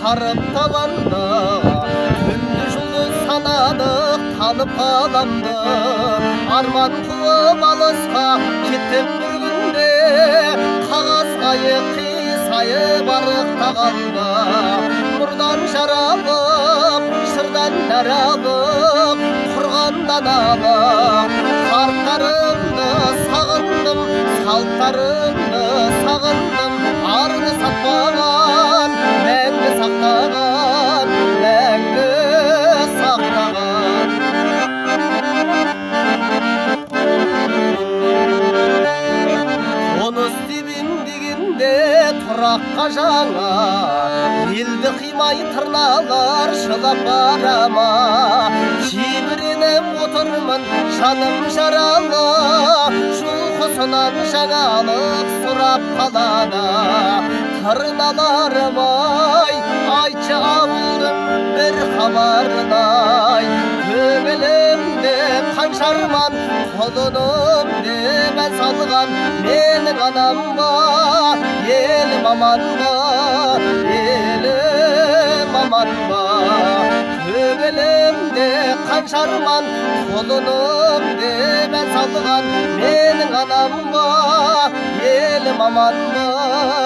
қарып табанды, түнді жұлдыз санадық танып қаламды. Арман қылып алысқа кеттім бір күнде, қағазға қисайып арықтағанда. Нұрдан жаралып, шырдан нәр алып, құрғандан алып, қарттарымды сағындым, салттарымды сағындым. Арды сатпаған, мәңгі сақтаған, мәңгі сақтаған. Қоныс тебем дегенде тұраққа жаңа, елді қимай тырналар жылап барама. Кейбіреніп отырмын жаным жаралы, жұлқысынан жаңалық сұрап қалады. Тырналарым ай, айтшы ауылдың бір хабарын ай. Көңілімде қанша арман, құлынымде мән салған. Менің анам ба, елім аман ба, елім аман ба. Көңілімде қанша арман, құлынымде мән салған. Менің анам ба, елім аман ба.